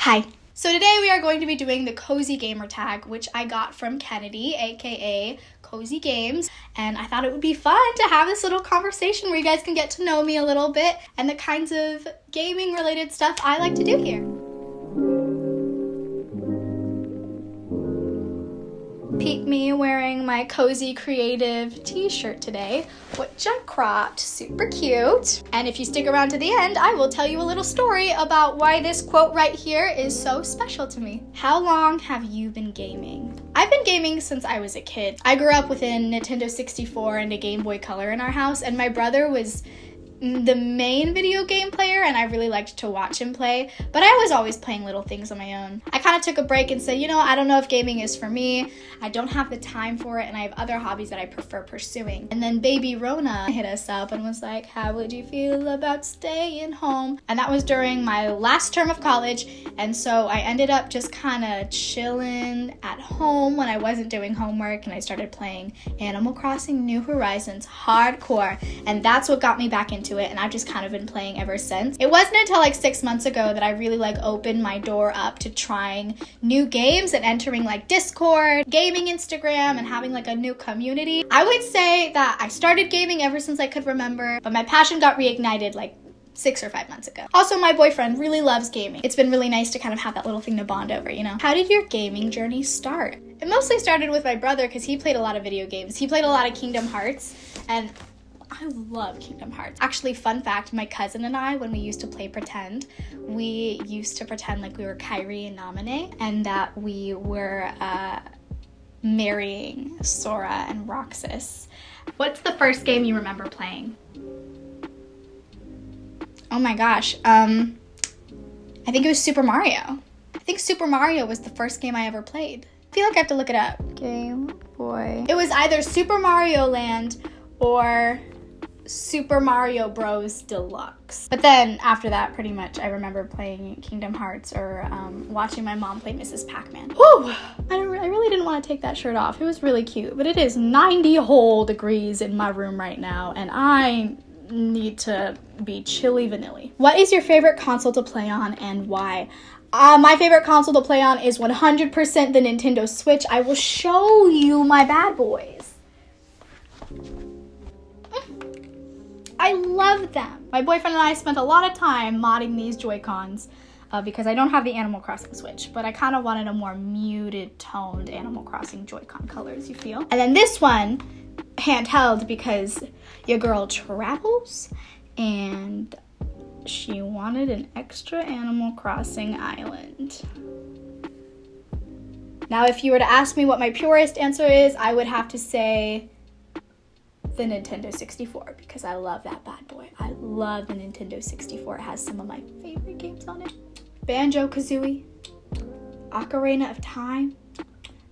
Hi. So today we are going to be doing the Cozy Gamer tag, which I got from Kennedy, aka Cozy Games, and I thought it would be fun to have this little conversation where you guys can get to know me a little bit and the kinds of gaming related stuff I like to do here. Peep me wearing my Cozy Creative t-shirt today, which I cropped, super cute. And if you stick around to the end, I will tell you a little story about why this quote right here is so special to me. How long have you been gaming? I've been gaming since I was a kid. I grew up with a Nintendo 64 and a Game Boy Color in our house, and my brother was the main video game player, and I really liked to watch him play, but I was always playing little things on my own. I kind of took a break and said, I don't know if gaming is for me. I don't have the time for it, and I have other hobbies that I prefer pursuing. And then baby Rona hit us up and was like, how would you feel about staying home? And that was during my last term of college, and so I ended up just kind of chilling at home when I wasn't doing homework, and I started playing Animal Crossing New Horizons hardcore, and that's what got me back into it, and I've just kind of been playing ever since. It wasn't until like 6 months ago that I really opened my door up to trying new games and entering Discord, gaming Instagram, and having a new community. I would say that I started gaming ever since I could remember, but my passion got reignited 6 or 5 months ago. Also, my boyfriend really loves gaming. It's been really nice to kind of have that little thing to bond over, How did your gaming journey start? It mostly started with my brother because he played a lot of video games. He played a lot of Kingdom Hearts, and I love Kingdom Hearts. Actually, fun fact, my cousin and I, when we used to play pretend, we used to pretend like we were Kairi and Naminé, and that we were marrying Sora and Roxas. What's the first game you remember playing? Oh my gosh, I think it was Super Mario. I think Super Mario was the first game I ever played. I feel like I have to look it up. Game Boy. It was either Super Mario Land or Super Mario Bros. Deluxe. But then after that, pretty much, I remember playing Kingdom Hearts or watching my mom play Mrs. Pac-Man. Whew! I really didn't want to take that shirt off. It was really cute, but it is 90 whole degrees in my room right now, and I need to be chilly vanilly. What is your favorite console to play on and why? My favorite console to play on is 100% the Nintendo Switch. I will show you my bad boys. I love them. My boyfriend and I spent a lot of time modding these Joy-Cons because I don't have the Animal Crossing Switch, but I kind of wanted a more muted toned Animal Crossing Joy-Con colors, you feel? And then this one, handheld, because your girl travels and she wanted an extra Animal Crossing island. Now, if you were to ask me what my purest answer is, I would have to say the Nintendo 64, because I love that bad boy. I love the Nintendo 64. It has some of my favorite games on it. Banjo-Kazooie, Ocarina of Time,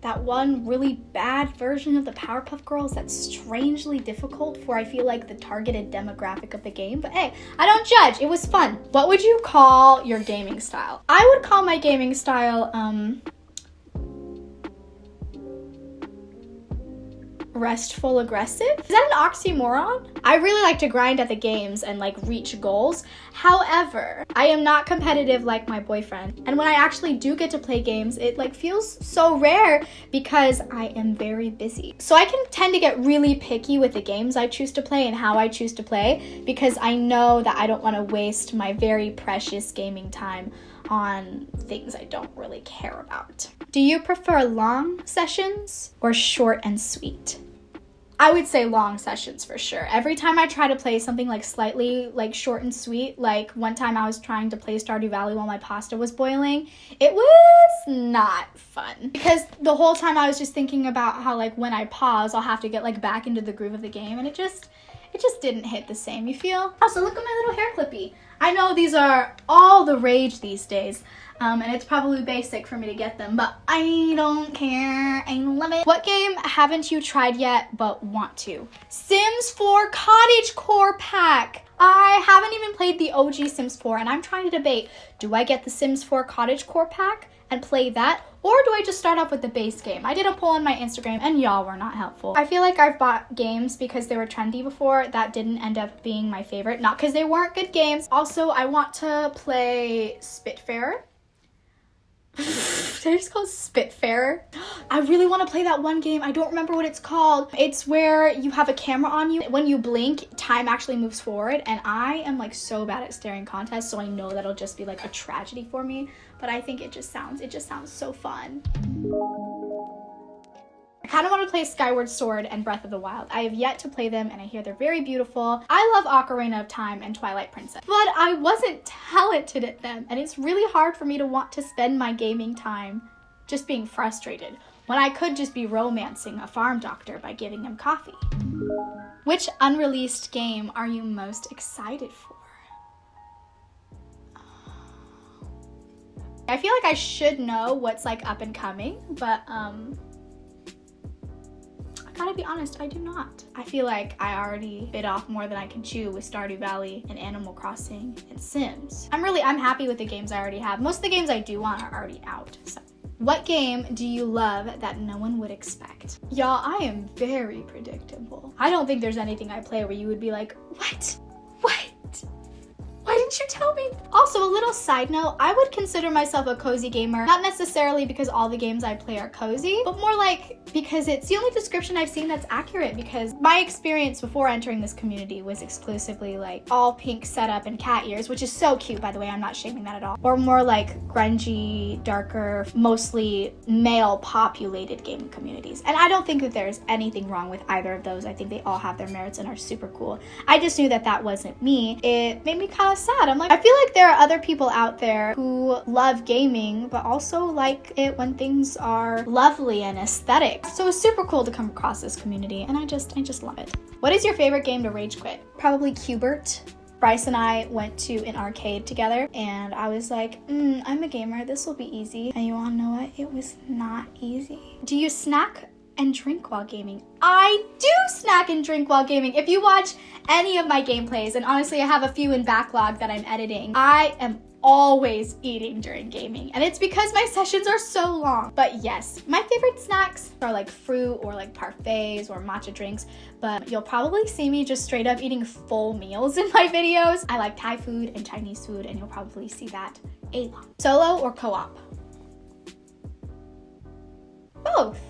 that one really bad version of the Powerpuff Girls that's strangely difficult for, I feel like, the targeted demographic of the game. But hey, I don't judge. It was fun. What would you call your gaming style? I would call my gaming style, restful aggressive? Is that an oxymoron? I really like to grind at the games and reach goals. However, I am not competitive like my boyfriend. And when I actually do get to play games, it feels so rare because I am very busy. So I can tend to get really picky with the games I choose to play and how I choose to play, because I know that I don't want to waste my very precious gaming time on things I don't really care about. Do you prefer long sessions or short and sweet? I would say long sessions for sure. Every time I try to play something slightly short and sweet, one time I was trying to play Stardew Valley while my pasta was boiling, it was not fun. Because the whole time I was just thinking about how when I pause, I'll have to get back into the groove of the game, and it just didn't hit the same, you feel? Also, look at my little hair clippy. I know these are all the rage these days, and it's probably basic for me to get them, but I don't care. I love it. What game haven't you tried yet but want to? Sims 4 Cottage Core Pack. I haven't even played the OG Sims 4, and I'm trying to debate, do I get the Sims 4 Cottage Core Pack and play that, or do I just start off with the base game? I did a poll on my Instagram and y'all were not helpful. I feel like I've bought games because they were trendy before that didn't end up being my favorite, not because they weren't good games. Also, I want to play Spitfire. Did I just call it Spitfire? I really want to play that one game. I don't remember what it's called. It's where you have a camera on you. When you blink, time actually moves forward, and I am like so bad at staring contests, so I know that'll just be like a tragedy for me, but I think it just sounds so fun. I kind of want to play Skyward Sword and Breath of the Wild. I have yet to play them, and I hear they're very beautiful. I love Ocarina of Time and Twilight Princess, but I wasn't talented at them, and it's really hard for me to want to spend my gaming time just being frustrated when I could just be romancing a farm doctor by giving him coffee. Which unreleased game are you most excited for? I feel like I should know what's like up and coming, but I gotta be honest, I do not. I feel like I already bit off more than I can chew with Stardew Valley and Animal Crossing and Sims. I'm happy with the games I already have. Most of the games I do want are already out, so. What game do you love that no one would expect? Y'all, I am very predictable. I don't think there's anything I play where you would be like, what? Why didn't you tell me? Also, a little side note, I would consider myself a cozy gamer, not necessarily because all the games I play are cozy, but more like because it's the only description I've seen that's accurate, because my experience before entering this community was exclusively like all pink setup and cat ears, which is so cute, by the way, I'm not shaming that at all. Or more like grungy, darker, mostly male populated gaming communities. And I don't think that there's anything wrong with either of those. I think they all have their merits and are super cool. I just knew that that wasn't me. It made me kind of sad. I'm like, I feel like there are other people out there who love gaming, but also like it when things are lovely and aesthetic. So it's super cool to come across this community, and I just love it. What is your favorite game to rage quit? Probably Qbert. Bryce and I went to an arcade together, and I was like, I'm a gamer, this will be easy. And you wanna know what? It was not easy. Do you snack and drink while gaming? I do snack and drink while gaming. If you watch any of my gameplays, and honestly I have a few in backlog that I'm editing, I am always eating during gaming, and it's because my sessions are so long. But yes, my favorite snacks are like fruit or like parfaits or matcha drinks, but you'll probably see me just straight up eating full meals in my videos. I like Thai food and Chinese food, and you'll probably see that a lot. Solo or co-op? Both.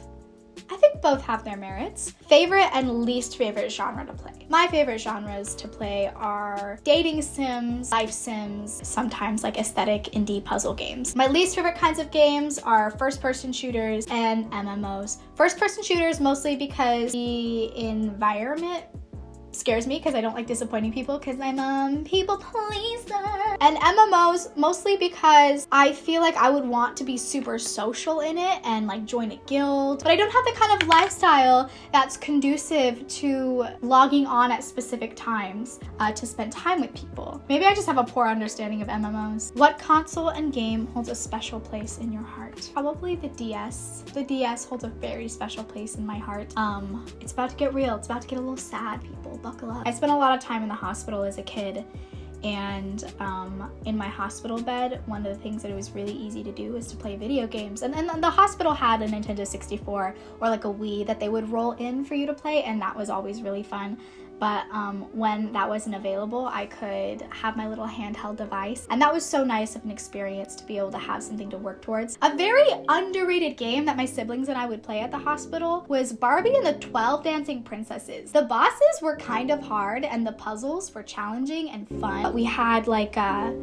I think both have their merits. Favorite and least favorite genre to play. My favorite genres to play are dating sims, life sims, sometimes like aesthetic indie puzzle games. My least favorite kinds of games are first-person shooters and MMOs. First-person shooters mostly because the environment scares me, because I don't like disappointing people, because I'm a people pleaser. And MMOs mostly because I feel like I would want to be super social in it and like join a guild, but I don't have the kind of lifestyle that's conducive to logging on at specific times to spend time with people. Maybe I just have a poor understanding of MMOs. What console and game holds a special place in your heart? Probably the DS. The DS holds a very special place in my heart. It's about to get real. It's about to get a little sad, people. Buckle up. I spent a lot of time in the hospital as a kid, and in my hospital bed, one of the things that it was really easy to do was to play video games. And the hospital had a Nintendo 64 or like a Wii that they would roll in for you to play, and that was always really fun. But when that wasn't available, I could have my little handheld device. And that was so nice of an experience to be able to have something to work towards. A very underrated game that my siblings and I would play at the hospital was Barbie and the 12 Dancing Princesses. The bosses were kind of hard and the puzzles were challenging and fun. But we had like a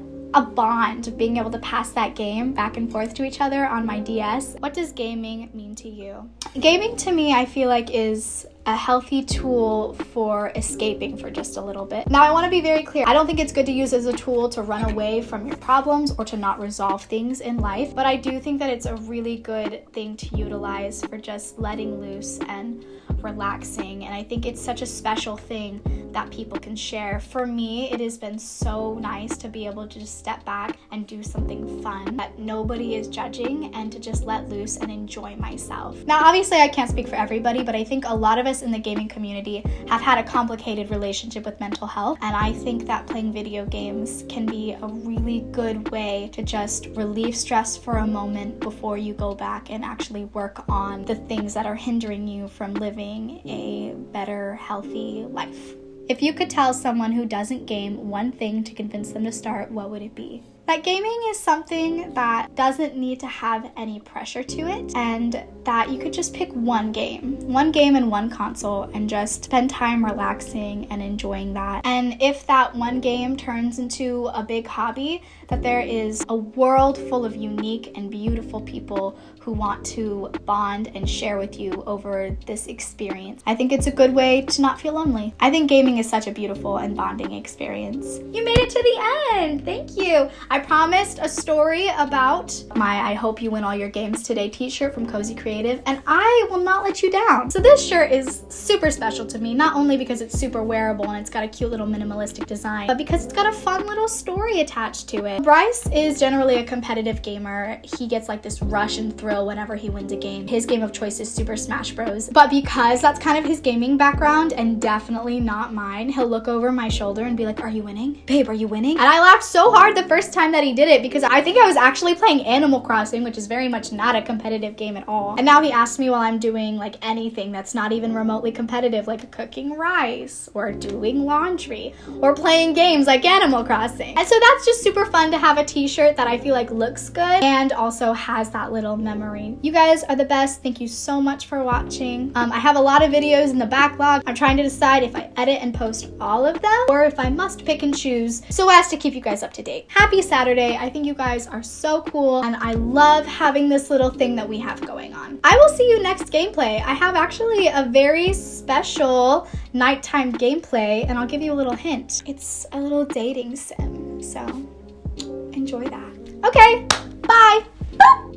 bond of being able to pass that game back and forth to each other on my DS. What does gaming mean to you? Gaming to me, I feel like, is a healthy tool for escaping for just a little bit. Now, I want to be very clear. I don't think it's good to use as a tool to run away from your problems or to not resolve things in life, but I do think that it's a really good thing to utilize for just letting loose and relaxing. And I think it's such a special thing that people can share. For me, it has been so nice to be able to just step back and do something fun that nobody is judging, and to just let loose and enjoy myself. Now, obviously I can't speak for everybody, but I think a lot of us in the gaming community have had a complicated relationship with mental health, and I think that playing video games can be a really good way to just relieve stress for a moment before you go back and actually work on the things that are hindering you from living a better, healthy life. If you could tell someone who doesn't game one thing to convince them to start, what would it be? that gaming is something that doesn't need to have any pressure to it, and that you could just pick one game and one console and just spend time relaxing and enjoying that. And if that one game turns into a big hobby, that there is a world full of unique and beautiful people who want to bond and share with you over this experience. I think it's a good way to not feel lonely. I think gaming is such a beautiful and bonding experience. You made it to the end. Thank you. I promised a story about my I Hope You Win All Your Games Today t-shirt from Cozy Creative, and I will not let you down. So this shirt is super special to me, not only because it's super wearable and it's got a cute little minimalistic design, but because it's got a fun little story attached to it. Bryce is generally a competitive gamer. He gets like this rush and thrill whenever he wins a game. His game of choice is Super Smash Bros. But because that's kind of his gaming background and definitely not mine, he'll look over my shoulder and be like, "Are you winning? Babe, are you winning?" And I laughed so hard the first time that he did it because I think I was actually playing Animal Crossing, which is very much not a competitive game at all. And now he asks me while I'm doing like anything that's not even remotely competitive, like cooking rice or doing laundry or playing games like Animal Crossing. And so that's just super fun to have a t-shirt that I feel like looks good and also has that little memory. You guys are the best. Thank you so much for watching. I have a lot of videos in the backlog. I'm trying to decide if I edit and post all of them or if I must pick and choose so as to keep you guys up to date. Happy Saturday. I think you guys are so cool and I love having this little thing that we have going on. I will see you next gameplay. I have actually a very special nighttime gameplay and I'll give you a little hint. It's a little dating sim, so enjoy that. Okay, bye.